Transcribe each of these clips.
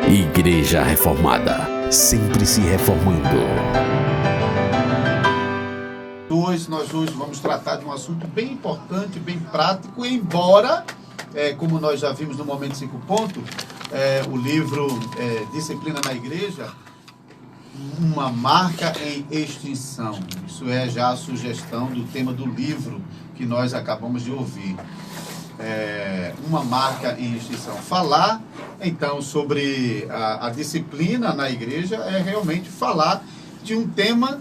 Igreja Reformada, sempre se reformando. Nós hoje vamos tratar de um assunto bem importante, bem prático, embora, como nós já vimos no Momento 5 Pontos, o livro Disciplina na Igreja, uma marca em extinção. Isso é já a sugestão do tema do livro que nós acabamos de ouvir. Uma marca em extinção. Falar, então, sobre a disciplina na igreja é realmente falar de um tema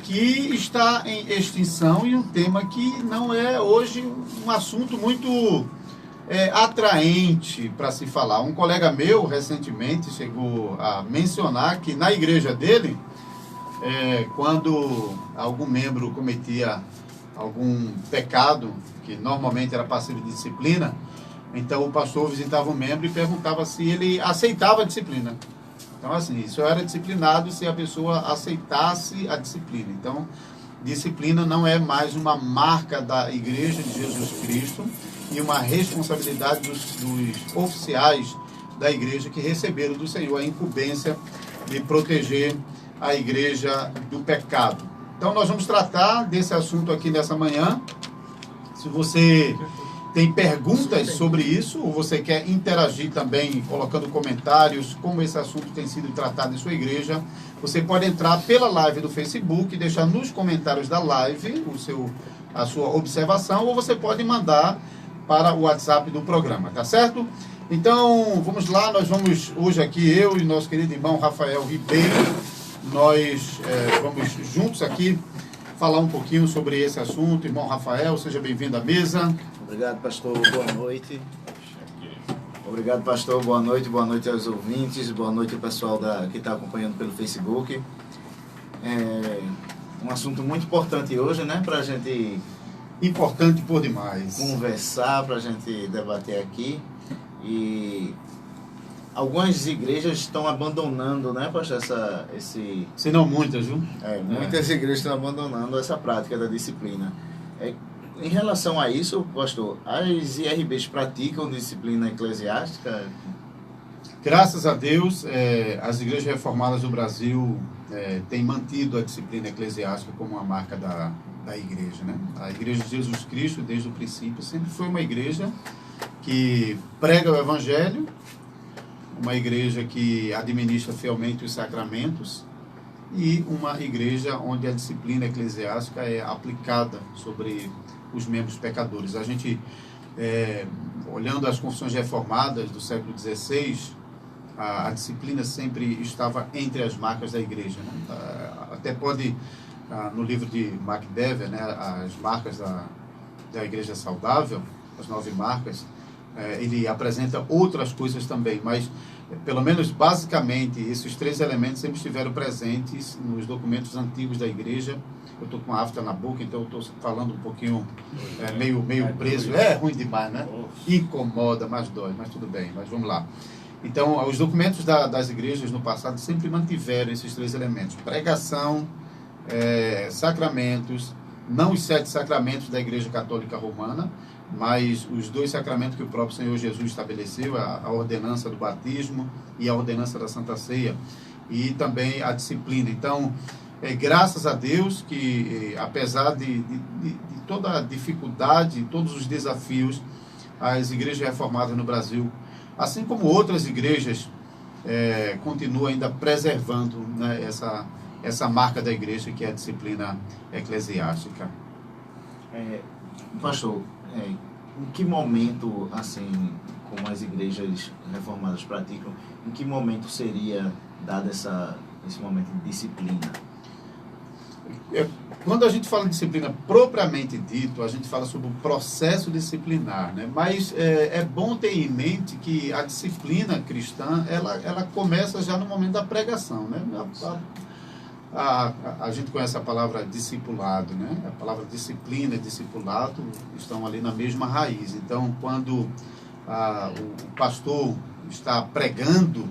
que está em extinção e um tema que não é hoje um assunto muito atraente para se falar. Um colega meu, recentemente, chegou a mencionar que na igreja dele, quando algum membro cometia algum pecado, que normalmente era passivo de disciplina, então o pastor visitava o membro e perguntava se ele aceitava a disciplina. Então, assim, isso era disciplinado se a pessoa aceitasse a disciplina. Então, disciplina não é mais uma marca da Igreja de Jesus Cristo e uma responsabilidade dos oficiais da igreja que receberam do Senhor a incumbência de proteger a igreja do pecado. Então, nós vamos tratar desse assunto aqui nessa manhã. Se você tem perguntas sobre isso, ou você quer interagir também, colocando comentários, como esse assunto tem sido tratado em sua igreja, você pode entrar pela live do Facebook, deixar nos comentários da live a sua observação, ou você pode mandar para o WhatsApp do programa, tá certo? Então, vamos lá, nós vamos hoje aqui, eu e nosso querido irmão Rafael Ribeiro, nós vamos juntos aqui falar um pouquinho sobre esse assunto. Irmão Rafael, seja bem-vindo à mesa. Obrigado, pastor. Boa noite. Obrigado, pastor. Boa noite aos ouvintes. Boa noite ao pessoal que está acompanhando pelo Facebook. Um assunto muito importante hoje, né? Para a gente... Importante por demais. Conversar, para a gente debater aqui. E algumas igrejas estão abandonando, né, pastor, Se não muitas, viu? Muitas igrejas estão abandonando essa prática da disciplina. Em relação a isso, pastor, as IRBs praticam disciplina eclesiástica? Graças a Deus, as igrejas reformadas do Brasil têm mantido a disciplina eclesiástica como uma marca da igreja, né? A Igreja de Jesus Cristo, desde o princípio, sempre foi uma igreja que prega o Evangelho, uma igreja que administra fielmente os sacramentos e uma igreja onde a disciplina eclesiástica é aplicada sobre os membros pecadores. A gente, olhando as confissões reformadas do século XVI, a disciplina sempre estava entre as marcas da igreja, né? Até pode, no livro de MacDever, né, as marcas da igreja saudável, as 9 marcas, ele apresenta outras coisas também, mas pelo menos basicamente esses 3 elementos sempre estiveram presentes nos documentos antigos da igreja. Eu estou com a afta na boca, então eu estou falando um pouquinho meio preso. É ruim demais, né? Incomoda, mas dói, mas tudo bem, mas vamos lá. Então, os documentos das igrejas no passado sempre mantiveram esses 3 elementos: pregação, sacramentos, não os 7 sacramentos da Igreja Católica Romana, mas os 2 sacramentos que o próprio Senhor Jesus estabeleceu, a ordenança do batismo e a ordenança da Santa Ceia, e também a disciplina. Então, graças a Deus que, apesar de toda a dificuldade, todos os desafios, as igrejas reformadas no Brasil, assim como outras igrejas, continuam ainda preservando, né, essa marca da igreja, que é a disciplina eclesiástica. Pastor, em que momento, assim, como as igrejas reformadas praticam, em que momento seria dado esse momento de disciplina? Quando a gente fala de disciplina propriamente dito, a gente fala sobre o processo disciplinar, né? Mas é bom ter em mente que a disciplina cristã, ela começa já no momento da pregação, né? A gente conhece a palavra discipulado, né? A palavra disciplina e discipulado estão ali na mesma raiz. Então, quando o pastor está pregando,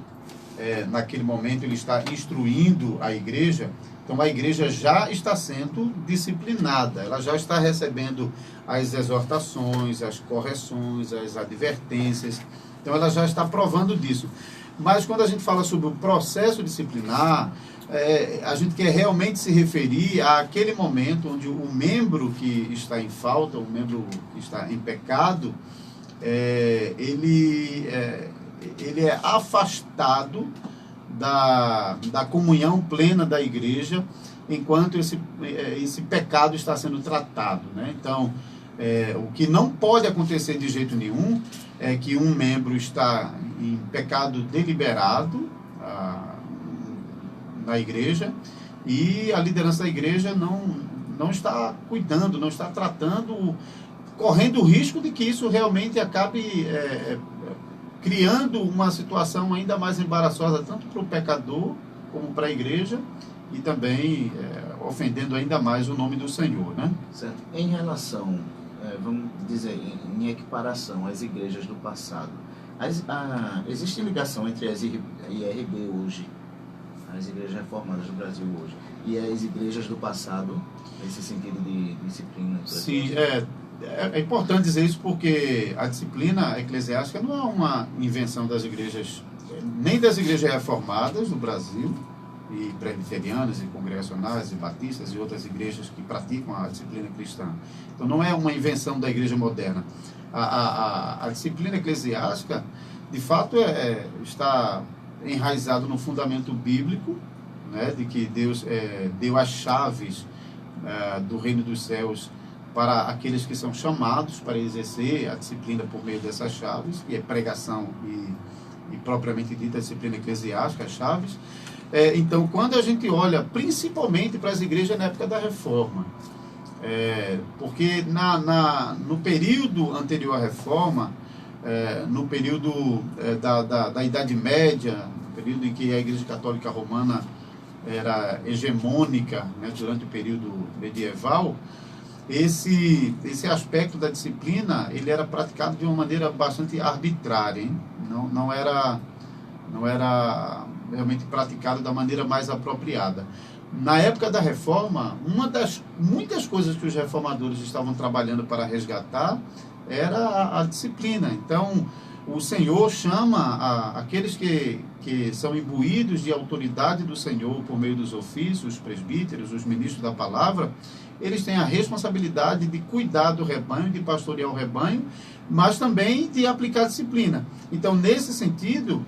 naquele momento ele está instruindo a igreja, então a igreja já está sendo disciplinada, ela já está recebendo as exortações, as correções, as advertências, então ela já está provando disso. Mas quando a gente fala sobre o processo disciplinar, a gente quer realmente se referir àquele momento onde o membro que está em falta, o membro que está em pecado, ele é afastado da comunhão plena da igreja, enquanto esse pecado está sendo tratado, né? Então, o que não pode acontecer de jeito nenhum é que um membro está em pecado deliberado na igreja e a liderança da igreja não está cuidando, não está tratando, correndo o risco de que isso realmente acabe criando uma situação ainda mais embaraçosa, tanto para o pecador como para a igreja, e também ofendendo ainda mais o nome do Senhor, né? Certo. Em relação, vamos dizer, em equiparação às igrejas do passado, existe ligação entre as IRB hoje, as igrejas reformadas do Brasil hoje, e as igrejas do passado, nesse sentido de disciplina? Sim, é importante dizer isso porque a disciplina eclesiástica não é uma invenção das igrejas, nem das igrejas reformadas do Brasil, e presbiterianas, e congregacionais, e batistas, e outras igrejas que praticam a disciplina cristã. Então, não é uma invenção da igreja moderna. A disciplina eclesiástica, de fato, está enraizado no fundamento bíblico, né, de que Deus deu as chaves do reino dos céus para aqueles que são chamados para exercer a disciplina por meio dessas chaves, que é pregação e propriamente dita a disciplina eclesiástica, as chaves. Então, quando a gente olha principalmente para as igrejas na época da Reforma, porque no período anterior à Reforma, no período da Idade Média, no período em que a Igreja Católica Romana era hegemônica, né, durante o período medieval, esse aspecto da disciplina ele era praticado de uma maneira bastante arbitrária, hein? Não era realmente praticado da maneira mais apropriada. Na época da Reforma, uma das muitas coisas que os reformadores estavam trabalhando para resgatar era a disciplina. Então, o Senhor chama aqueles que são imbuídos de autoridade do Senhor por meio dos ofícios, os presbíteros, os ministros da palavra. Eles têm a responsabilidade de cuidar do rebanho, de pastorear o rebanho, mas também de aplicar disciplina. Então, nesse sentido,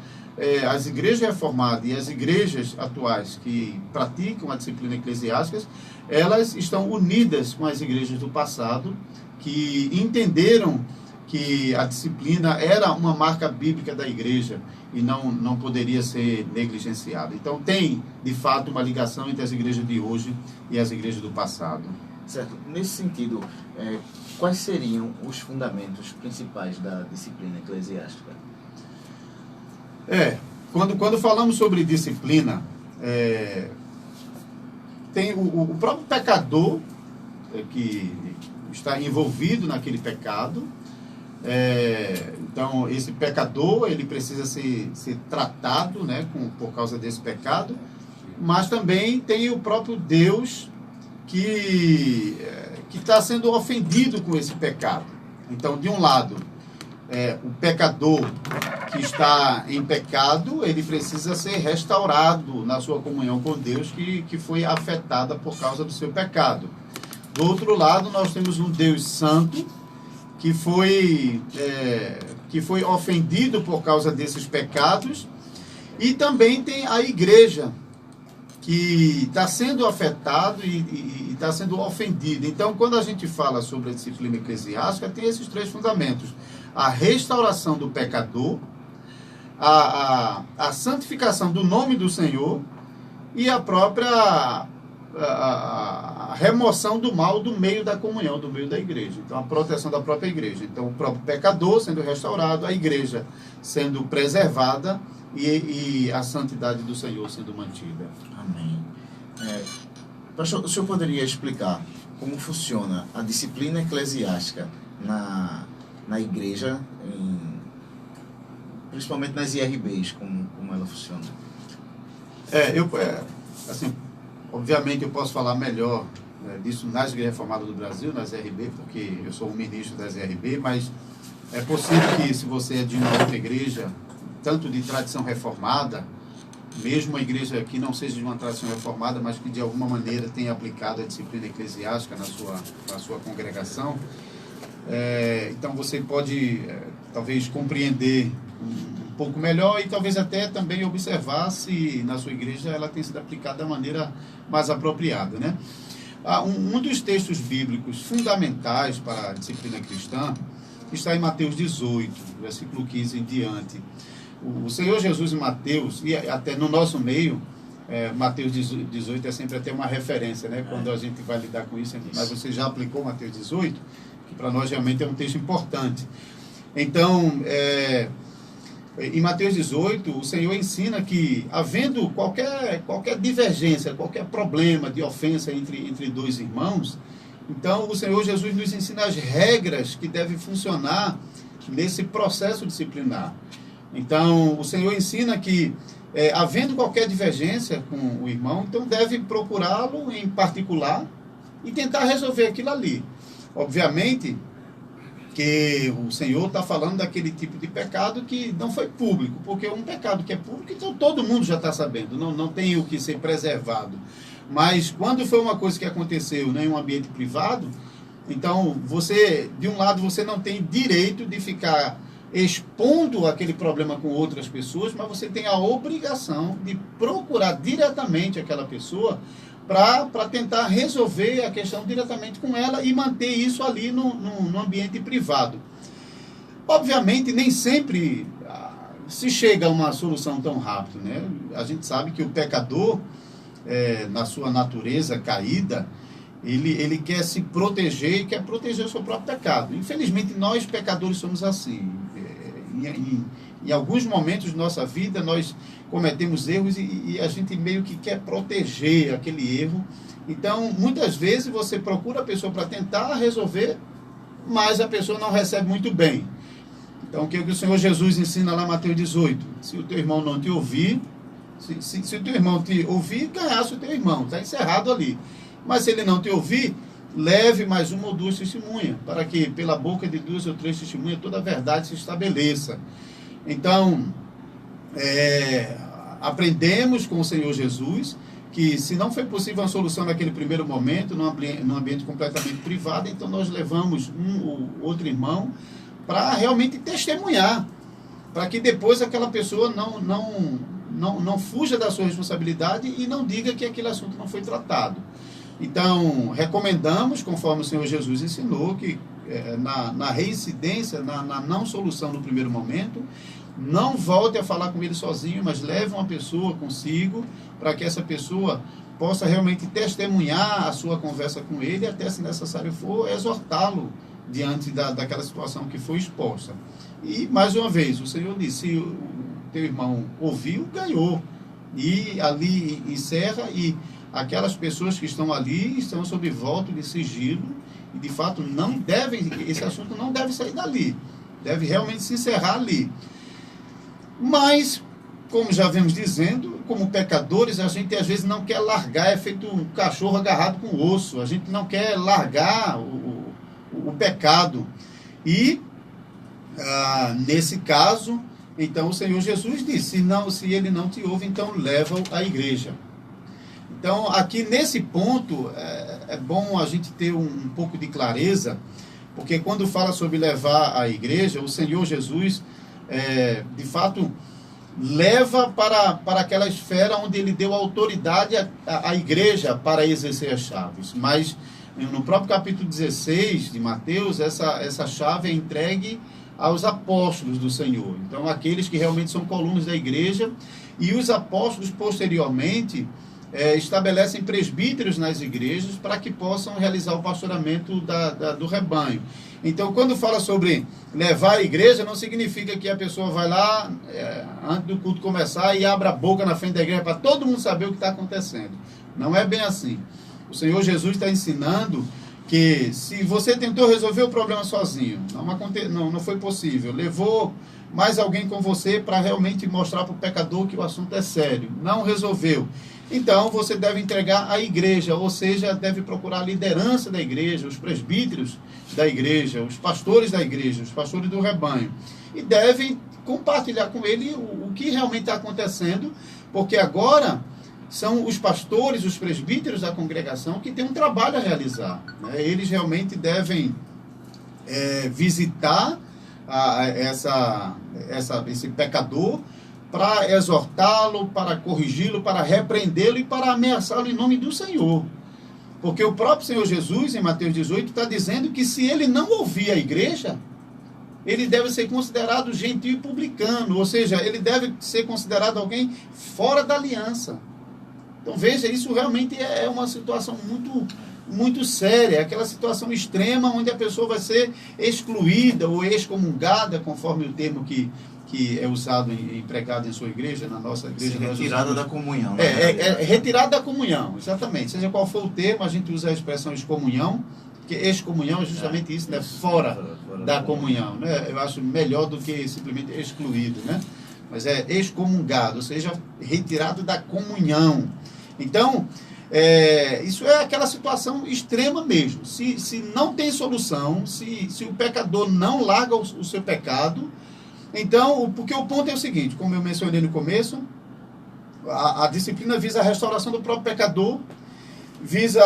as igrejas reformadas e as igrejas atuais que praticam a disciplina eclesiástica, elas estão unidas com as igrejas do passado, que entenderam que a disciplina era uma marca bíblica da igreja e não poderia ser negligenciada. Então, tem, de fato, uma ligação entre as igrejas de hoje e as igrejas do passado. Certo. Nesse sentido, quais seriam os fundamentos principais da disciplina eclesiástica? Quando falamos sobre disciplina, tem o próprio pecador que está envolvido naquele pecado. Então, esse pecador ele precisa ser tratado, né, por causa desse pecado, mas também tem o próprio Deus que está sendo ofendido com esse pecado. Então, de um lado, o pecador que está em pecado, ele precisa ser restaurado na sua comunhão com Deus, que foi afetada por causa do seu pecado. Do outro lado, nós temos um Deus santo, que foi ofendido por causa desses pecados, e também tem a igreja, que está sendo afetado e está sendo ofendido. Então, quando a gente fala sobre a disciplina eclesiástica, tem esses três fundamentos: a restauração do pecador, a santificação do nome do Senhor e a própria a remoção do mal do meio da comunhão, do meio da igreja. Então, a proteção da própria igreja. Então, o próprio pecador sendo restaurado, a igreja sendo preservada e a santidade do Senhor sendo mantida. Amém. Pastor, o senhor poderia explicar como funciona a disciplina eclesiástica na igreja, principalmente nas IRBs, como ela funciona? Assim, obviamente eu posso falar melhor disso nas igrejas reformadas do Brasil, nas IRB, porque eu sou um ministro das IRB, mas é possível que, se você é de uma outra igreja, tanto de tradição reformada, mesmo a igreja que não seja de uma tradição reformada, mas que de alguma maneira tenha aplicado a disciplina eclesiástica na sua congregação. Então você pode talvez compreender um pouco melhor e talvez até também observar se na sua igreja ela tem sido aplicada da maneira mais apropriada, né? Um dos textos bíblicos fundamentais para a disciplina cristã está em Mateus 18, versículo 15 em diante. O Senhor Jesus em Mateus, e até no nosso meio, Mateus 18 é sempre até uma referência, né? Quando a gente vai lidar com isso, mas você já aplicou Mateus 18, que para nós realmente é um texto importante. Então, em Mateus 18, o Senhor ensina que, havendo qualquer divergência, qualquer problema de ofensa entre dois irmãos, então o Senhor Jesus nos ensina as regras que devem funcionar nesse processo disciplinar. Então, o Senhor ensina que, havendo qualquer divergência com o irmão, então deve procurá-lo em particular e tentar resolver aquilo ali. Obviamente que o Senhor está falando daquele tipo de pecado que não foi público, porque um pecado que é público, então todo mundo já está sabendo, não tem o que ser preservado. Mas quando foi uma coisa que aconteceu em um ambiente privado, então você, de um lado, você não tem direito de ficar expondo aquele problema com outras pessoas, mas você tem a obrigação de procurar diretamente aquela pessoa para tentar resolver a questão diretamente com ela e manter isso ali no ambiente privado. Obviamente, nem sempre se chega a uma solução tão rápido, né? A gente sabe que o pecador, na sua natureza caída, ele quer se proteger e quer proteger o seu próprio pecado. Infelizmente, nós pecadores somos assim. Em alguns momentos de nossa vida, nós cometemos erros e a gente meio que quer proteger aquele erro. Então, muitas vezes, você procura a pessoa para tentar resolver, mas a pessoa não recebe muito bem. Então, o que o Senhor Jesus ensina lá em Mateus 18? Se o teu irmão não te ouvir, se o teu irmão te ouvir, ganhasse o teu irmão. Está encerrado ali. Mas se ele não te ouvir, leve mais uma ou duas testemunhas, para que pela boca de duas ou três testemunhas toda a verdade se estabeleça. Então, aprendemos com o Senhor Jesus que se não foi possível uma solução naquele primeiro momento, num ambiente completamente privado, então nós levamos um ou outro irmão para realmente testemunhar, para que depois aquela pessoa não fuja da sua responsabilidade e não diga que aquele assunto não foi tratado. Então, recomendamos, conforme o Senhor Jesus ensinou, que na reincidência, na não solução no primeiro momento, não volte a falar com ele sozinho, mas leve uma pessoa consigo, para que essa pessoa possa realmente testemunhar a sua conversa com ele, e até, se necessário for, exortá-lo diante daquela situação que foi exposta. E, mais uma vez, o Senhor disse, se o teu irmão ouviu, ganhou. E ali encerra, e aquelas pessoas que estão ali estão sob voto de sigilo e, de fato, esse assunto não deve sair dali. Deve realmente se encerrar ali. Mas, como já vemos dizendo, como pecadores, a gente às vezes não quer largar, é feito um cachorro agarrado com osso. A gente não quer largar o pecado. E, nesse caso, então o Senhor Jesus disse, se ele não te ouve, então leva-o à igreja. Então, aqui nesse ponto, é bom a gente ter um pouco de clareza, porque quando fala sobre levar à igreja, o Senhor Jesus, de fato, leva para aquela esfera onde ele deu autoridade à igreja para exercer as chaves. Mas, no próprio capítulo 16 de Mateus, essa chave é entregue aos apóstolos do Senhor. Então, aqueles que realmente são colunas da igreja, e os apóstolos, posteriormente, estabelecem presbíteros nas igrejas para que possam realizar o pastoramento do rebanho. Então, quando fala sobre levar a igreja, não significa que a pessoa vai lá, antes do culto começar, e abra a boca na frente da igreja para todo mundo saber o que está acontecendo. Não é bem assim. O Senhor Jesus está ensinando que se você tentou resolver o problema sozinho, não foi possível, levou mais alguém com você para realmente mostrar para o pecador que o assunto é sério, não resolveu. então você deve entregar à igreja, ou seja, deve procurar a liderança da igreja, os presbíteros da igreja, os pastores da igreja, os pastores do rebanho, e devem compartilhar com ele o que realmente está acontecendo, porque agora são os pastores, os presbíteros da congregação que têm um trabalho a realizar, né? Eles realmente devem visitar esse pecador para exortá-lo, para corrigi-lo, para repreendê-lo e para ameaçá-lo em nome do Senhor. Porque o próprio Senhor Jesus, em Mateus 18, está dizendo que se ele não ouvir a igreja, ele deve ser considerado gentio e publicano, ou seja, ele deve ser considerado alguém fora da aliança. Então veja, isso realmente é uma situação muito séria, aquela situação extrema onde a pessoa vai ser excluída ou excomungada, conforme o termo que é usado e empregado em sua igreja, na nossa igreja. Retirada da comunhão. Retirada da comunhão, exatamente. Seja qual for o termo, a gente usa a expressão excomunhão, que excomunhão é justamente isso, né? Fora da comunhão, né? Eu acho melhor do que simplesmente excluído, né? Mas é excomungado, ou seja, retirado da comunhão. Então, isso é aquela situação extrema mesmo. Se não tem solução, se o pecador não larga o seu pecado, então, porque o ponto é o seguinte, como eu mencionei no começo, a disciplina visa a restauração do próprio pecador, visa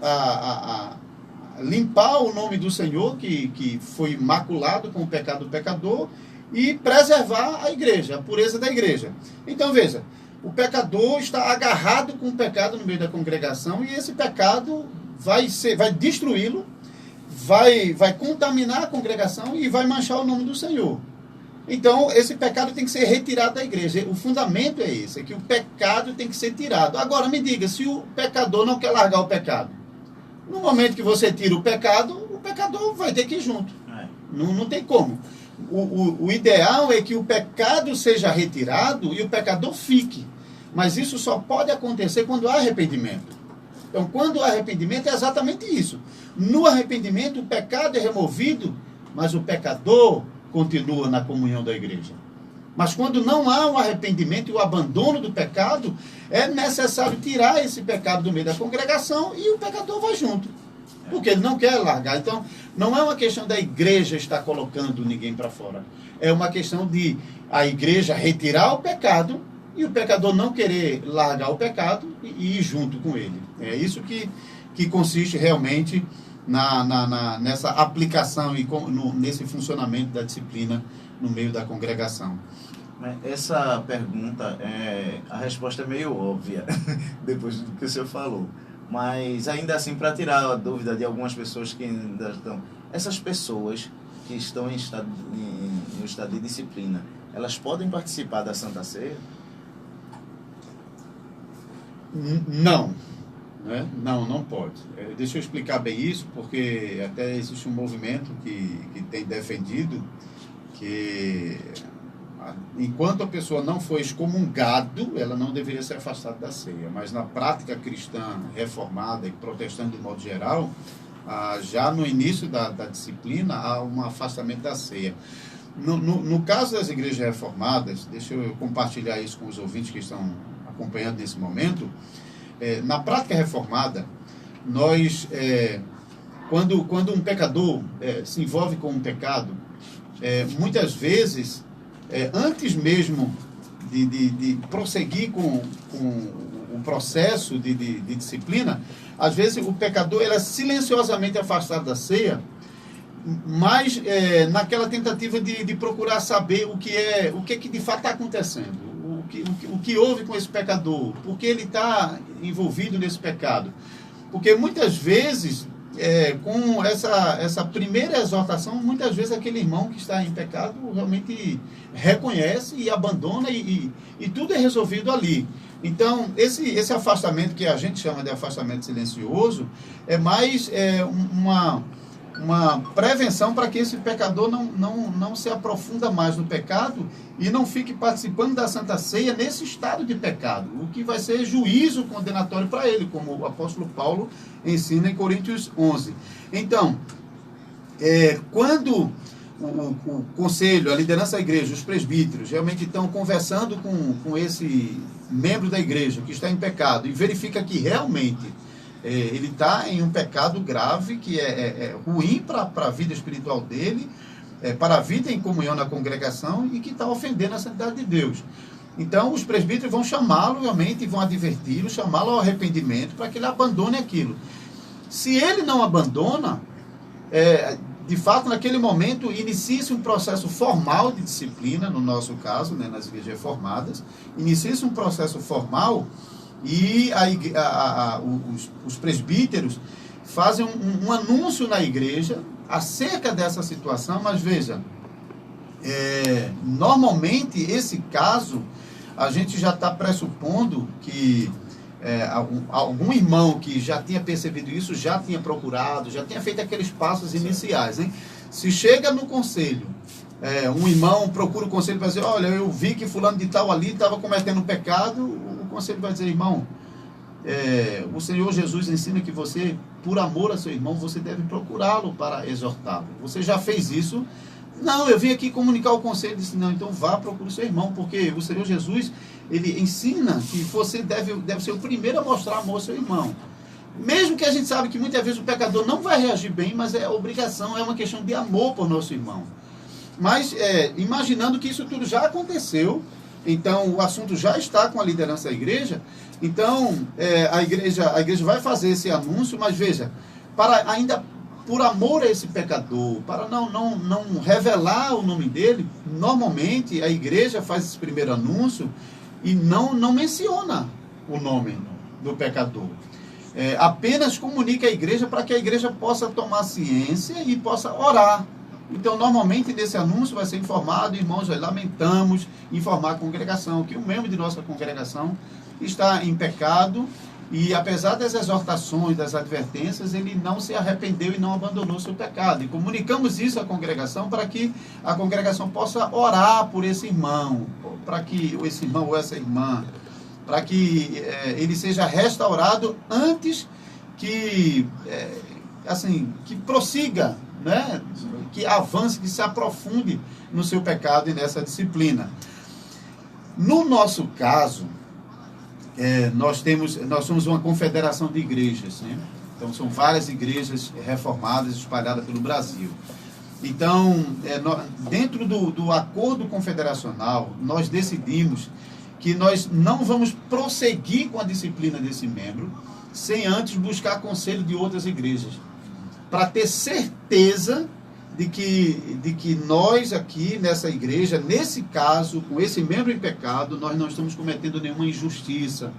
a limpar o nome do Senhor, que foi maculado com o pecado do pecador, e preservar a igreja, a pureza da igreja. Então, veja, o pecador está agarrado com o pecado no meio da congregação, e esse pecado vai destruí-lo, vai contaminar a congregação e vai manchar o nome do Senhor. Então, esse pecado tem que ser retirado da igreja. O fundamento é esse, é que o pecado tem que ser tirado. Agora, me diga, se o pecador não quer largar o pecado, no momento que você tira o pecador vai ter que ir junto. Não tem como. O ideal é que o pecado seja retirado e o pecador fique. Mas isso só pode acontecer quando há arrependimento. Então, quando há arrependimento, é exatamente isso. No arrependimento, o pecado é removido, mas o pecador continua na comunhão da igreja. Mas quando não há o arrependimento e o abandono do pecado, é necessário tirar esse pecado do meio da congregação e o pecador vai junto. Porque ele não quer largar. Então, não é uma questão da igreja estar colocando ninguém para fora. É uma questão de a igreja retirar o pecado e o pecador não querer largar o pecado e ir junto com ele. É isso que consiste realmente nessa aplicação e nesse funcionamento da disciplina no meio da congregação. Essa pergunta, a resposta é meio óbvia, depois do que o senhor falou. Mas, ainda assim, para tirar a dúvida de algumas pessoas que ainda estão... Essas pessoas que estão em estado de disciplina, elas podem participar da Santa Ceia? Não. Né? Não pode. Deixa eu explicar bem isso, porque até existe um movimento que tem defendido que enquanto a pessoa não for excomungado, ela não deveria ser afastada da ceia. Mas na prática cristã reformada e protestante de modo geral, já no início da disciplina há um afastamento da ceia. No caso das igrejas reformadas, deixa eu compartilhar isso com os ouvintes que estão acompanhando nesse momento. Na prática reformada, nós, quando um pecador se envolve com um pecado, muitas vezes, antes mesmo de prosseguir com o processo de disciplina, às vezes o pecador é silenciosamente afastado da ceia, mas naquela tentativa de procurar saber o que de fato está acontecendo. O que houve com esse pecador, por que ele está envolvido nesse pecado. Porque muitas vezes, com essa primeira exortação, muitas vezes aquele irmão que está em pecado realmente reconhece e abandona e tudo é resolvido ali. Então, esse afastamento que a gente chama de afastamento silencioso é mais uma prevenção para que esse pecador não se aprofunda mais no pecado e não fique participando da Santa Ceia nesse estado de pecado, o que vai ser juízo condenatório para ele, como o apóstolo Paulo ensina em Coríntios 11. Então, quando o conselho, a liderança da igreja, os presbíteros, realmente estão conversando com esse membro da igreja que está em pecado e verifica que realmente ele está em um pecado grave, que é ruim para a vida espiritual dele, para a vida em comunhão na congregação e que está ofendendo a santidade de Deus. Então, os presbíteros vão chamá-lo realmente, vão adverti-lo, chamá-lo ao arrependimento para que ele abandone aquilo. Se ele não abandona, de fato, naquele momento, inicia-se um processo formal de disciplina, no nosso caso, né, nas igrejas reformadas, inicia-se um processo formal e os presbíteros fazem um anúncio na igreja acerca dessa situação, mas veja, normalmente esse caso, a gente já está pressupondo que algum irmão que já tinha percebido isso, já tinha procurado, já tinha feito aqueles passos iniciais, hein? Se chega no conselho, um irmão procura o conselho e vai dizer, olha, eu vi que fulano de tal ali estava cometendo um pecado, o conselho vai dizer, irmão, o Senhor Jesus ensina que você, por amor a seu irmão, você deve procurá-lo para exortá-lo. Você já fez isso? Não, eu vim aqui comunicar o conselho. Disse, não, então vá procurar o seu irmão, porque o Senhor Jesus, ele ensina que você deve ser o primeiro a mostrar amor ao seu irmão. Mesmo que a gente sabe que muitas vezes o pecador não vai reagir bem, mas é obrigação, é uma questão de amor por nosso irmão. Mas, imaginando que isso tudo já aconteceu, então o assunto já está com a liderança da igreja, então a igreja vai fazer esse anúncio, mas veja, ainda por amor a esse pecador, para não revelar o nome dele, normalmente a igreja faz esse primeiro anúncio e não menciona o nome do pecador. Apenas comunica a igreja para que a igreja possa tomar ciência e possa orar. Então, normalmente, nesse anúncio vai ser informado, irmãos, nós lamentamos informar a congregação que um membro de nossa congregação está em pecado e, apesar das exortações, das advertências, ele não se arrependeu e não abandonou seu pecado. E comunicamos isso à congregação para que a congregação possa orar por esse irmão, para que esse irmão ou essa irmã, para que ele seja restaurado antes que prossiga, né? Que avance, que se aprofunde no seu pecado e nessa disciplina. No nosso caso, nós somos uma confederação de igrejas, né? Então são várias igrejas reformadas espalhadas pelo Brasil. Então, dentro do acordo confederacional, nós decidimos que nós não vamos prosseguir com a disciplina desse membro sem antes buscar conselho de outras igrejas, para ter certeza de que nós aqui nessa igreja, nesse caso, com esse membro em pecado, nós não estamos cometendo nenhuma injustiça,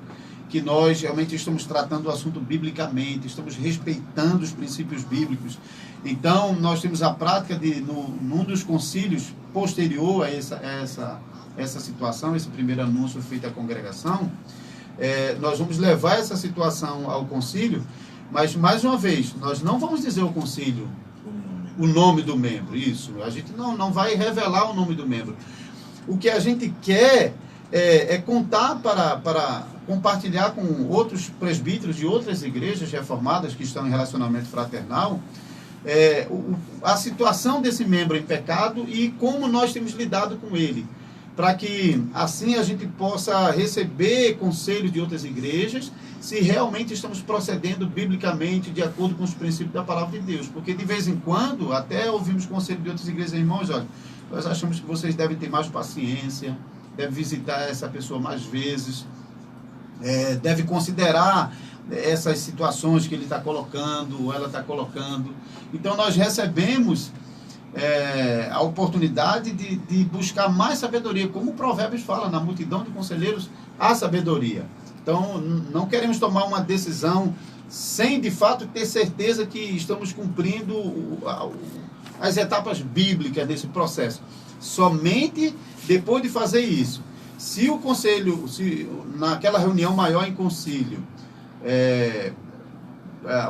que nós realmente estamos tratando o assunto biblicamente, estamos respeitando os princípios bíblicos. Então, nós temos a prática de, num dos concílios posterior a essa situação, esse primeiro anúncio feito à congregação, nós vamos levar essa situação ao concílio, mas, mais uma vez, nós não vamos dizer ao concílio o nome do membro, isso. A gente não vai revelar o nome do membro. O que a gente quer é contar para compartilhar com outros presbíteros de outras igrejas reformadas que estão em relacionamento fraternal, a situação desse membro em pecado e como nós temos lidado com ele, para que assim a gente possa receber conselho de outras igrejas, se realmente estamos procedendo biblicamente de acordo com os princípios da palavra de Deus. Porque de vez em quando, até ouvimos conselho de outras igrejas, irmãos, olha, nós achamos que vocês devem ter mais paciência, devem visitar essa pessoa mais vezes, devem considerar essas situações que ele está colocando, ou ela está colocando. Então nós recebemos a oportunidade de buscar mais sabedoria, como o Provérbios fala, na multidão de conselheiros há sabedoria. Então não queremos tomar uma decisão sem de fato ter certeza que estamos cumprindo as etapas bíblicas desse processo. Somente depois de fazer isso, se o conselho, naquela reunião maior em concílio,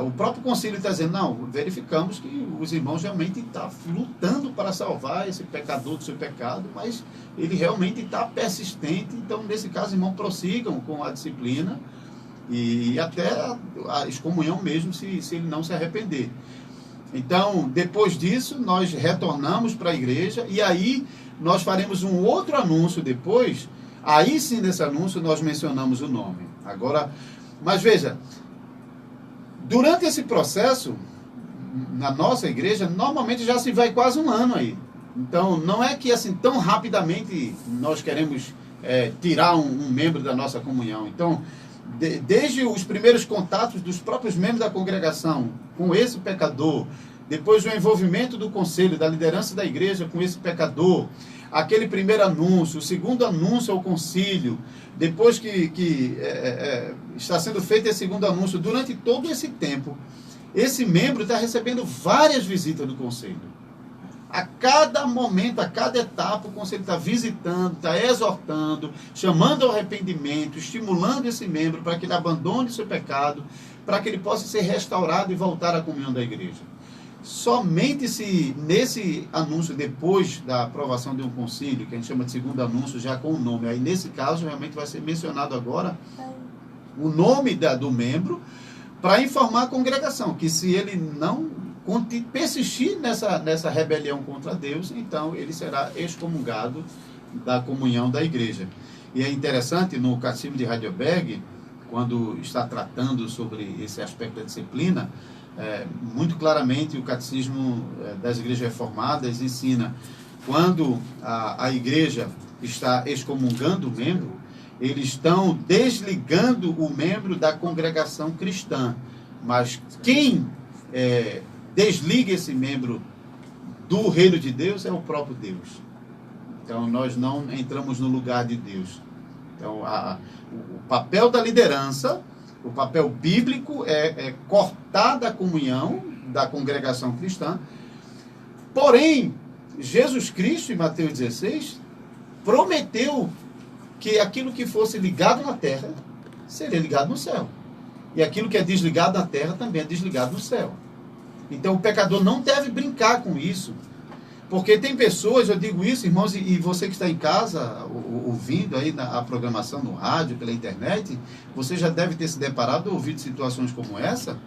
o próprio concílio está dizendo, não, verificamos que os irmãos realmente estão lutando para salvar esse pecador do seu pecado, mas ele realmente está persistente, então nesse caso, irmão, prossigam com a disciplina e até a excomunhão mesmo, se ele não se arrepender. Então, depois disso, nós retornamos para a igreja e aí nós faremos um outro anúncio depois. Aí sim, nesse anúncio, nós mencionamos o nome. Agora, mas veja, durante esse processo, na nossa igreja, normalmente já se vai quase um ano aí. Então, não é que assim tão rapidamente nós queremos tirar um membro da nossa comunhão. Então, desde os primeiros contatos dos próprios membros da congregação com esse pecador, depois o envolvimento do conselho, da liderança da igreja com esse pecador, aquele primeiro anúncio, o segundo anúncio ao concílio, depois que está sendo feito esse segundo anúncio, durante todo esse tempo, esse membro está recebendo várias visitas do conselho. A cada momento, a cada etapa, o conselho está visitando, está exortando, chamando ao arrependimento, estimulando esse membro para que ele abandone o seu pecado, para que ele possa ser restaurado e voltar à comunhão da igreja. Somente se nesse anúncio, depois da aprovação de um concílio, que a gente chama de segundo anúncio, já com o nome, aí nesse caso realmente vai ser mencionado agora o nome do membro, para informar a congregação que se ele não persistir nessa rebelião contra Deus, então ele será excomungado da comunhão da igreja. E é interessante, no Catecismo de Heidelberg, quando está tratando sobre esse aspecto da disciplina, muito claramente o Catecismo das Igrejas Reformadas ensina, quando a igreja está excomungando o membro, eles estão desligando o membro da congregação cristã. Mas quem desliga esse membro do reino de Deus é o próprio Deus. Então, nós não entramos no lugar de Deus. Então, o papel da liderança, o papel bíblico é cortar da comunhão da congregação cristã. Porém, Jesus Cristo, em Mateus 16, prometeu que aquilo que fosse ligado na terra seria ligado no céu. E aquilo que é desligado na terra também é desligado no céu. Então o pecador não deve brincar com isso. Porque tem pessoas, eu digo isso, irmãos, e você que está em casa, ouvindo aí a programação no rádio, pela internet, você já deve ter se deparado, ouvido situações como essa.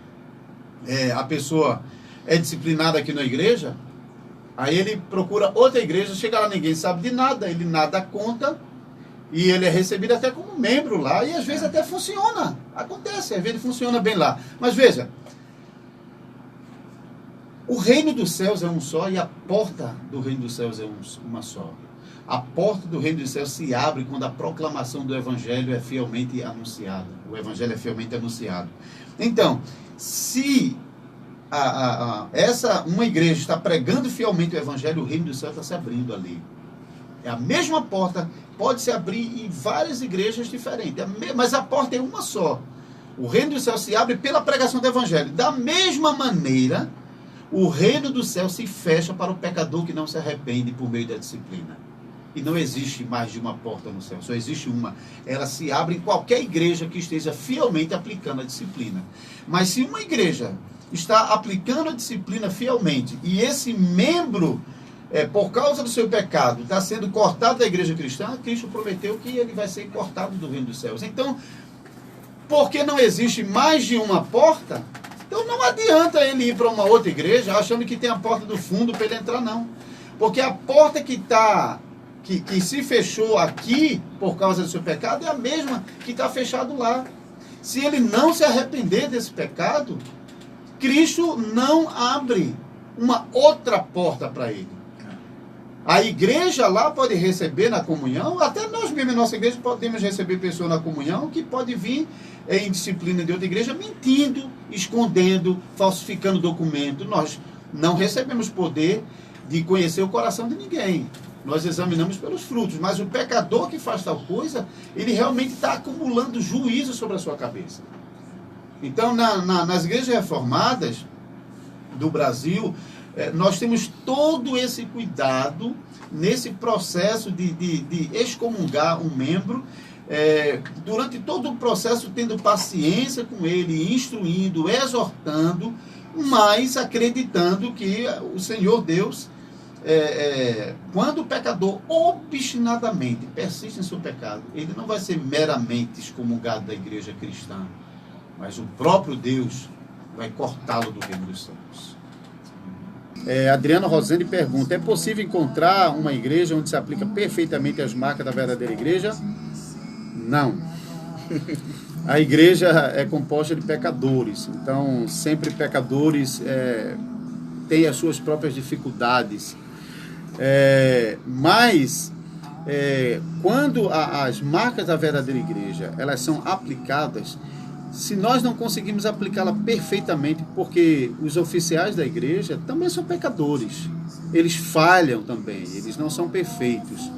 A pessoa é disciplinada aqui na igreja, aí ele procura outra igreja, chega lá, ninguém sabe de nada, ele nada conta, e ele é recebido até como membro lá, e às vezes até funciona. Acontece, às vezes funciona bem lá. Mas veja, o reino dos céus é um só e a porta do reino dos céus é uma só. A porta do reino dos céus se abre quando a proclamação do evangelho é fielmente anunciada. O evangelho é fielmente anunciado. Então, se uma igreja está pregando fielmente o evangelho, o reino dos céus está se abrindo ali. É a mesma porta, pode se abrir em várias igrejas diferentes, mas a porta é uma só. O reino dos céus se abre pela pregação do evangelho. Da mesma maneira, o reino do céu se fecha para o pecador que não se arrepende por meio da disciplina. E não existe mais de uma porta no céu, só existe uma. Ela se abre em qualquer igreja que esteja fielmente aplicando a disciplina. Mas se uma igreja está aplicando a disciplina fielmente, e esse membro, por causa do seu pecado, está sendo cortado da igreja cristã, Cristo prometeu que ele vai ser cortado do reino dos céus. Então, porque não existe mais de uma porta, então não adianta ele ir para uma outra igreja achando que tem a porta do fundo para ele entrar, não. Porque a porta que se fechou aqui por causa do seu pecado é a mesma que está fechado lá. Se ele não se arrepender desse pecado, Cristo não abre uma outra porta para ele. A igreja lá pode receber na comunhão, até nós mesmos, na nossa igreja, podemos receber pessoas na comunhão que pode vir em disciplina de outra igreja mentindo, escondendo, falsificando documento. Nós não recebemos poder de conhecer o coração de ninguém. Nós examinamos pelos frutos, mas o pecador que faz tal coisa, ele realmente está acumulando juízo sobre a sua cabeça. Então, nas igrejas reformadas do Brasil, nós temos todo esse cuidado nesse processo de excomungar um membro, durante todo o processo tendo paciência com ele, instruindo, exortando, mas acreditando que o Senhor Deus, quando o pecador obstinadamente persiste em seu pecado, ele não vai ser meramente excomungado da igreja cristã, mas o próprio Deus vai cortá-lo do reino dos céus. Adriana Rosane pergunta: é possível encontrar uma igreja onde se aplica perfeitamente as marcas da verdadeira igreja? Não. A igreja é composta de pecadores, então sempre pecadores têm as suas próprias dificuldades. Mas quando as marcas da verdadeira igreja elas são aplicadas, se nós não conseguimos aplicá-la perfeitamente, porque os oficiais da igreja também são pecadores, eles falham também, eles não são perfeitos.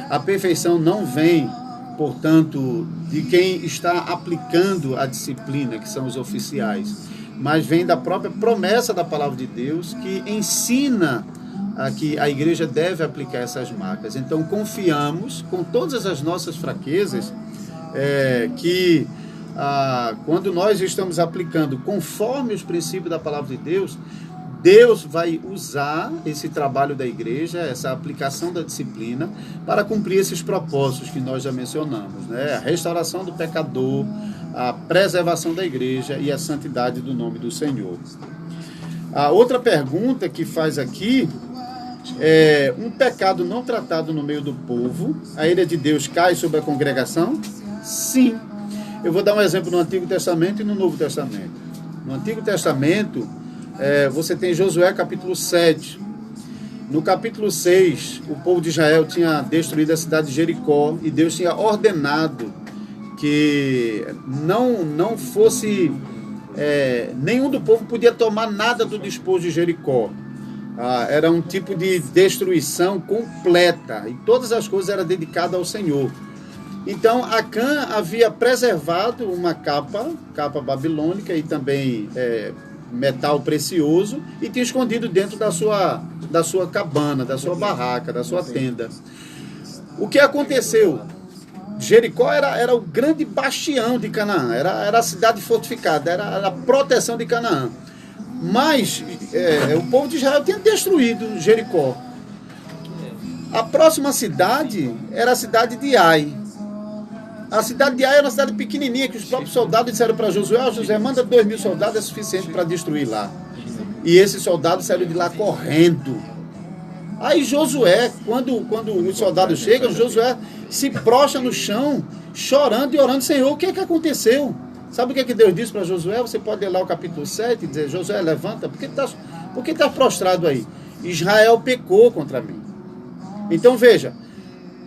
A perfeição não vem, portanto, de quem está aplicando a disciplina, que são os oficiais, mas vem da própria promessa da palavra de Deus, que ensina que a igreja deve aplicar essas marcas. Então confiamos, com todas as nossas fraquezas, que quando nós estamos aplicando conforme os princípios da palavra de Deus, Deus vai usar esse trabalho da igreja, essa aplicação da disciplina, para cumprir esses propósitos que nós já mencionamos, né? A restauração do pecador, a preservação da igreja e a santidade do nome do Senhor. A outra pergunta que faz aqui é: um pecado não tratado no meio do povo, a ira de Deus cai sobre a congregação? Sim. Eu vou dar um exemplo no Antigo Testamento e no Novo Testamento. No Antigo Testamento, você tem Josué capítulo 7. No capítulo 6, o povo de Israel tinha destruído a cidade de Jericó e Deus tinha ordenado que não fosse... nenhum do povo podia tomar nada do despojo de Jericó. Era um tipo de destruição completa e todas as coisas eram dedicadas ao Senhor. Então Acã havia preservado uma capa babilônica e também metal precioso, e tinha escondido dentro da sua cabana, da sua barraca, da sua tenda. O que aconteceu? Jericó era o grande bastião de Canaã, era a cidade fortificada, era a proteção de Canaã. Mas o povo de Israel tinha destruído Jericó. A próxima cidade era a cidade de Ai. A cidade de Ai era uma cidade pequenininha, que os próprios soldados disseram para Josué: Josué, manda 2.000 soldados, é suficiente para destruir lá. E esses soldados saíram de lá correndo. Aí Josué, quando os soldados chegam, Josué se prostra no chão, chorando e orando: Senhor, o que é que aconteceu? Sabe o que é que Deus disse para Josué? Você pode ler lá o capítulo 7 e dizer: Josué, levanta, por que estás prostrado aí? Israel pecou contra mim. Então veja,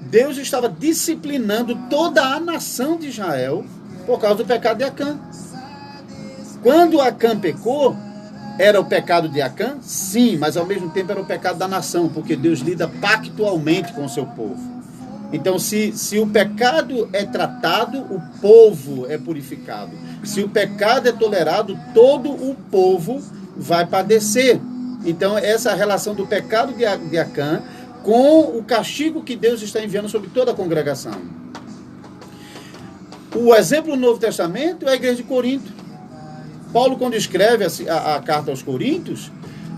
Deus estava disciplinando toda a nação de Israel por causa do pecado de Acã. Quando Acã pecou, era o pecado de Acã? Sim, mas ao mesmo tempo era o pecado da nação, porque Deus lida pactualmente com o seu povo. Então, se o pecado é tratado, o povo é purificado. Se o pecado é tolerado, todo o povo vai padecer. Então, essa relação do pecado de Acã com o castigo que Deus está enviando sobre toda a congregação. O exemplo no Novo Testamento é a igreja de Corinto. Paulo, quando escreve a carta aos Coríntios,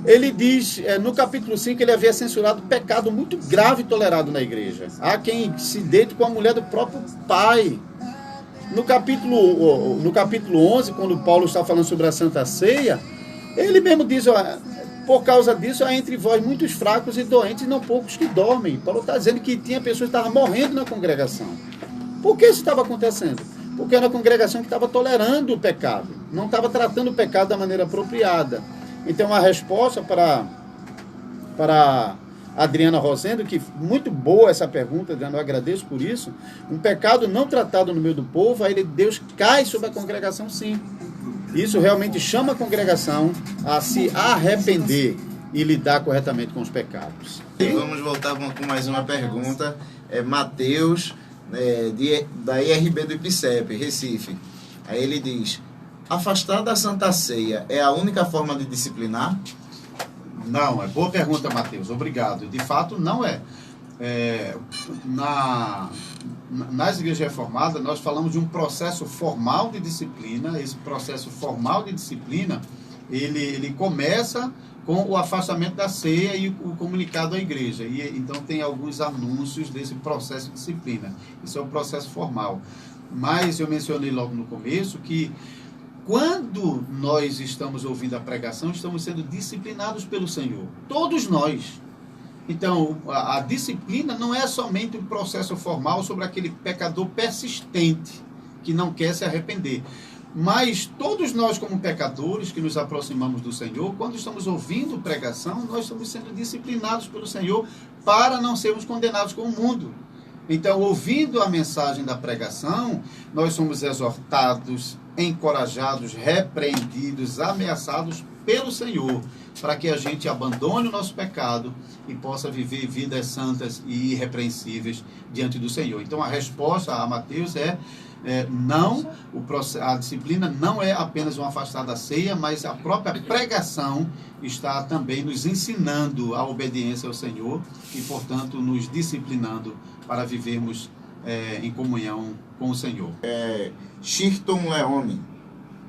ele diz, no capítulo 5, que ele havia censurado pecado muito grave tolerado na igreja. Há quem se deite com a mulher do próprio pai. No capítulo 11, quando Paulo está falando sobre a Santa Ceia, ele mesmo diz: por causa disso, há entre vós muitos fracos e doentes, e não poucos que dormem. Paulo está dizendo que tinha pessoas que estavam morrendo na congregação. Por que isso estava acontecendo? Porque era uma congregação que estava tolerando o pecado, não estava tratando o pecado da maneira apropriada. Então, a resposta para Adriana Rosendo, que muito boa essa pergunta, eu agradeço por isso. Um pecado não tratado no meio do povo, aí Deus cai sobre a congregação, sim. Isso realmente chama a congregação a se arrepender e lidar corretamente com os pecados. E vamos voltar com mais uma pergunta. Mateus, da IRB do IPCEP, Recife. Aí ele diz: afastar da Santa Ceia é a única forma de disciplinar? Não, boa pergunta, Mateus. Obrigado. De fato, não é. Nas igrejas reformadas, nós falamos de um processo formal de disciplina. Esse processo formal de disciplina, ele começa com o afastamento da ceia e o comunicado à igreja. Então, tem alguns anúncios desse processo de disciplina. Isso é um processo formal. Mas eu mencionei logo no começo que, quando nós estamos ouvindo a pregação, estamos sendo disciplinados pelo Senhor. Todos nós. Então, a disciplina não é somente um processo formal sobre aquele pecador persistente que não quer se arrepender. Mas todos nós, como pecadores que nos aproximamos do Senhor, quando estamos ouvindo pregação, nós estamos sendo disciplinados pelo Senhor para não sermos condenados com o mundo. Então, ouvindo a mensagem da pregação, nós somos exortados, encorajados, repreendidos, ameaçados pelo Senhor, para que a gente abandone o nosso pecado e possa viver vidas santas e irrepreensíveis diante do Senhor. Então, a resposta a Mateus não, a disciplina não é apenas um afastar da ceia, mas a própria pregação está também nos ensinando a obediência ao Senhor e, portanto, nos disciplinando para vivermos em comunhão com o Senhor. Shirton Leone.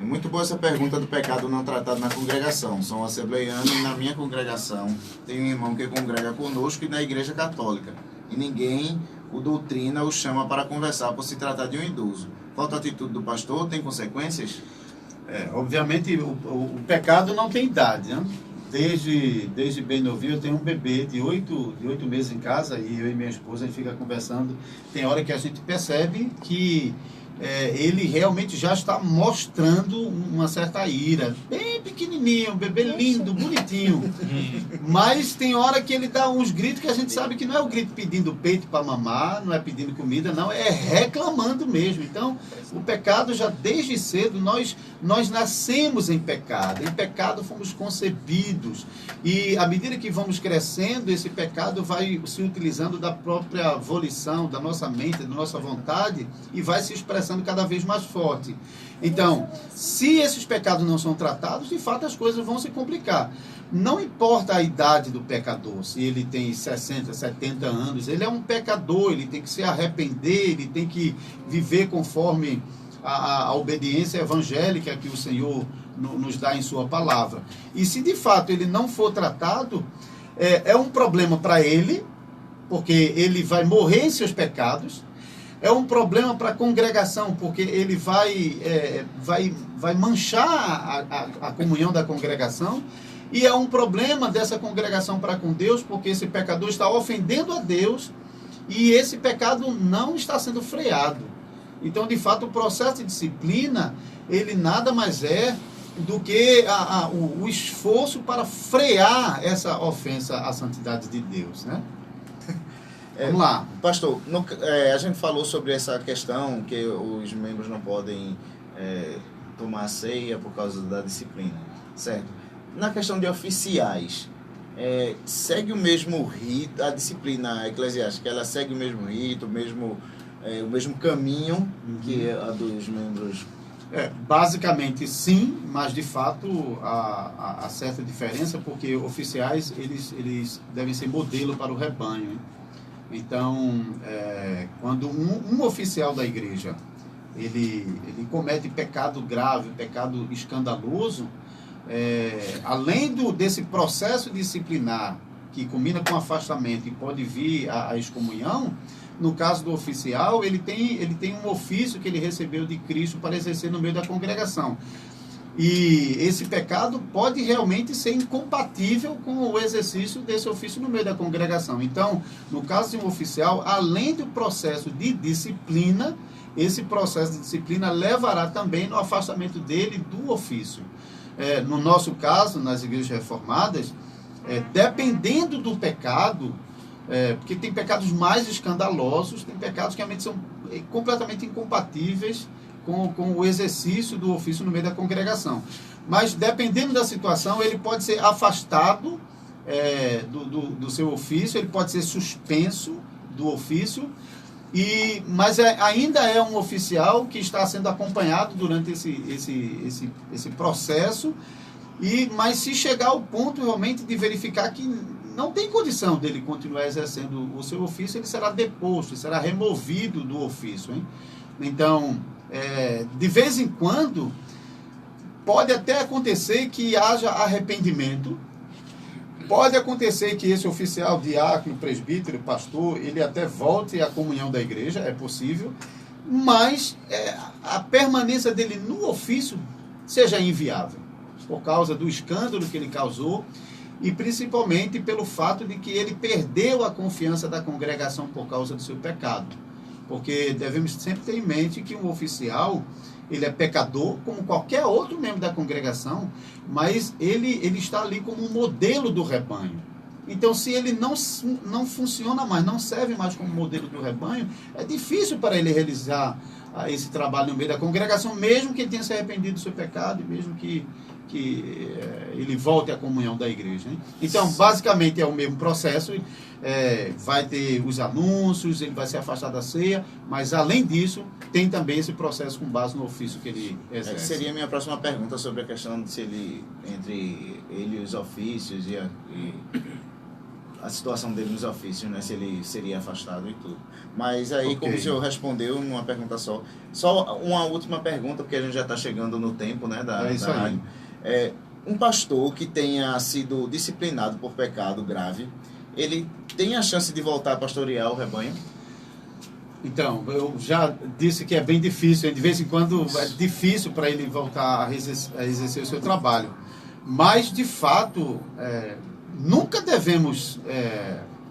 É muito boa essa pergunta do pecado não tratado na congregação. Sou um assembleiano e na minha congregação tem um irmão que congrega conosco e na igreja católica. E ninguém o doutrina ou chama para conversar por se tratar de um idoso. Falta a atitude do pastor? Tem consequências? Obviamente, o pecado não tem idade, né? Desde bem novinho, eu tenho um bebê de 8 meses em casa e eu e minha esposa a gente fica conversando. Tem hora que a gente percebe que ele realmente já está mostrando uma certa ira. Bem pequenininho, um bebê lindo, bonitinho. Mas tem hora que ele dá uns gritos que a gente sabe que não é o grito pedindo peito para mamar, não é pedindo comida, não, é reclamando mesmo. Então, o pecado já desde cedo, nós nascemos em pecado fomos concebidos. E à medida que vamos crescendo, esse pecado vai se utilizando da própria volição, da nossa mente, da nossa vontade e vai se expressando cada vez mais forte. Então, se esses pecados não são tratados, de fato as coisas vão se complicar. Não importa a idade do pecador, se ele tem 60, 70 anos, ele é um pecador, ele tem que se arrepender, ele tem que viver conforme a obediência evangélica que o Senhor nos dá em sua palavra. E se de fato ele não for tratado, é um problema para ele, porque ele vai morrer em seus pecados. É um problema para a congregação, porque ele vai manchar a comunhão da congregação. E é um problema dessa congregação para com Deus, porque esse pecador está ofendendo a Deus e esse pecado não está sendo freado. Então, de fato, o processo de disciplina, ele nada mais é do que o esforço para frear essa ofensa à santidade de Deus, né? Vamos lá. Pastor, a gente falou sobre essa questão que os membros não podem tomar ceia por causa da disciplina, certo? Na questão de oficiais, segue o mesmo rito, a disciplina eclesiástica, ela segue o mesmo rito, o mesmo caminho que a dos membros? Basicamente sim, mas de fato há certa diferença, porque oficiais eles devem ser modelo para o rebanho, hein? Então, quando um oficial da igreja ele comete pecado grave, pecado escandaloso, além desse processo disciplinar que combina com afastamento e pode vir a excomunhão, no caso do oficial, ele tem um ofício que ele recebeu de Cristo para exercer no meio da congregação. E esse pecado pode realmente ser incompatível com o exercício desse ofício no meio da congregação. Então, no caso de um oficial, além do processo de disciplina, esse processo de disciplina levará também no afastamento dele do ofício. No nosso caso, nas igrejas reformadas, dependendo do pecado, porque tem pecados mais escandalosos, tem pecados que realmente são completamente incompatíveis com o exercício do ofício no meio da congregação. Mas, dependendo da situação, ele pode ser afastado do seu ofício, ele pode ser suspenso do ofício, mas ainda é um oficial que está sendo acompanhado durante esse processo, mas se chegar ao ponto realmente de verificar que não tem condição dele continuar exercendo o seu ofício, ele será deposto, será removido do ofício, hein? Então, de vez em quando, pode até acontecer que haja arrependimento, pode acontecer que esse oficial, diácono, presbítero, pastor, ele até volte à comunhão da igreja, é possível, mas a permanência dele no ofício seja inviável, por causa do escândalo que ele causou e principalmente pelo fato de que ele perdeu a confiança da congregação por causa do seu pecado. Porque devemos sempre ter em mente que um oficial, ele é pecador como qualquer outro membro da congregação, mas ele está ali como um modelo do rebanho. Então, se ele não funciona mais, não serve mais como modelo do rebanho, é difícil para ele realizar esse trabalho no meio da congregação, mesmo que ele tenha se arrependido do seu pecado, e mesmo que ele volte à comunhão da igreja. Né? Então, basicamente é o mesmo processo, vai ter os anúncios, ele vai se afastar da ceia, mas além disso, tem também esse processo com base no ofício que ele exerce. Seria a minha próxima pergunta sobre a questão de se ele, entre ele e os ofícios e a situação dele nos ofícios, né? Se ele seria afastado e tudo. Mas aí, como o senhor respondeu numa pergunta só uma última pergunta, porque a gente já está chegando no tempo, né? Isso aí. Um pastor que tenha sido disciplinado por pecado grave, ele tem a chance de voltar a pastorear o rebanho? Então, eu já disse que é bem difícil, de vez em quando é difícil para ele voltar a exercer o seu trabalho. Mas, de fato, nunca devemos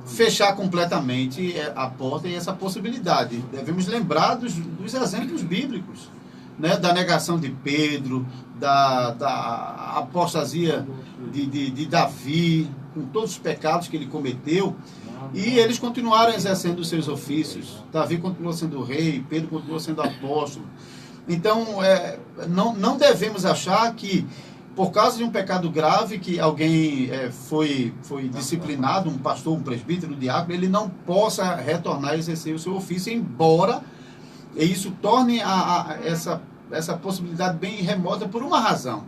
fechar completamente a porta e essa possibilidade. Devemos lembrar dos exemplos bíblicos, né? Da negação de Pedro, da apostasia de Davi, com todos os pecados que ele cometeu, e eles continuaram exercendo os seus ofícios. Davi continuou sendo rei, Pedro continuou sendo apóstolo. Então, não devemos achar que, por causa de um pecado grave, que alguém foi disciplinado, um pastor, um presbítero, um diácono, ele não possa retornar a exercer o seu ofício, embora isso torne essa possibilidade bem remota por uma razão.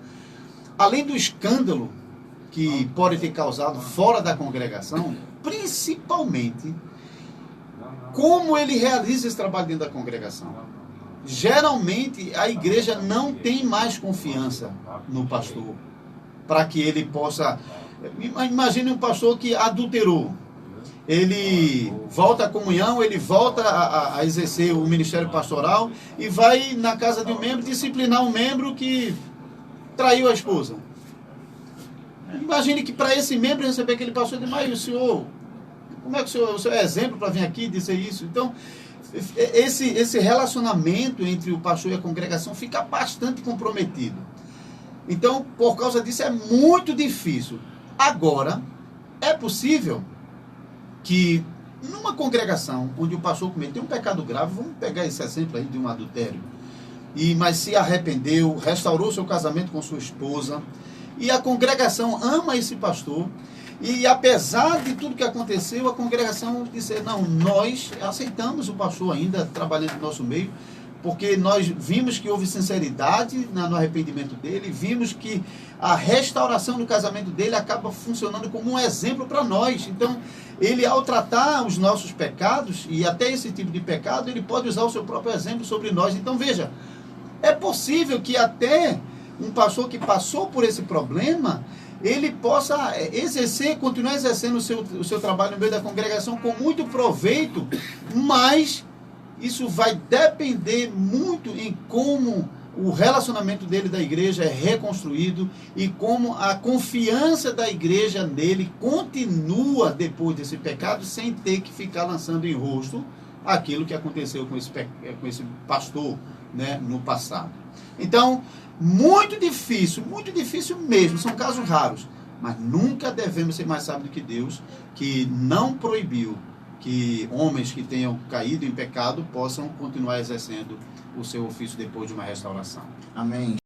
Além do escândalo que pode ter causado fora da congregação, principalmente como ele realiza esse trabalho dentro da congregação. Geralmente, a igreja não tem mais confiança no pastor para que ele possa... Imagine um pastor que adulterou. Ele volta à comunhão, ele volta a exercer o ministério pastoral e vai na casa de um membro disciplinar um membro que traiu a esposa. Imagine que para esse membro receber aquele pastor, mas o senhor, como é que o senhor é exemplo para vir aqui e dizer isso? Então, esse relacionamento entre o pastor e a congregação fica bastante comprometido. Então, por causa disso, é muito difícil. Agora, é possível que numa congregação onde o pastor cometeu um pecado grave, vamos pegar esse exemplo aí de um adultério, mas se arrependeu, restaurou seu casamento com sua esposa, e a congregação ama esse pastor, e apesar de tudo que aconteceu, a congregação disse, não, nós aceitamos o pastor ainda trabalhando no nosso meio, porque nós vimos que houve sinceridade no arrependimento dele, vimos que a restauração do casamento dele acaba funcionando como um exemplo para nós. Então, ele, ao tratar os nossos pecados, e até esse tipo de pecado, ele pode usar o seu próprio exemplo sobre nós. Então, veja, é possível que até um pastor que passou por esse problema, ele possa continuar exercendo o seu trabalho no meio da congregação com muito proveito, mas isso vai depender muito em como o relacionamento dele da igreja é reconstruído e como a confiança da igreja nele continua depois desse pecado, sem ter que ficar lançando em rosto aquilo que aconteceu com esse pastor, né, no passado. Então, muito difícil mesmo, são casos raros, mas nunca devemos ser mais sábios do que Deus, que não proibiu que homens que tenham caído em pecado possam continuar exercendo o seu ofício depois de uma restauração. Amém.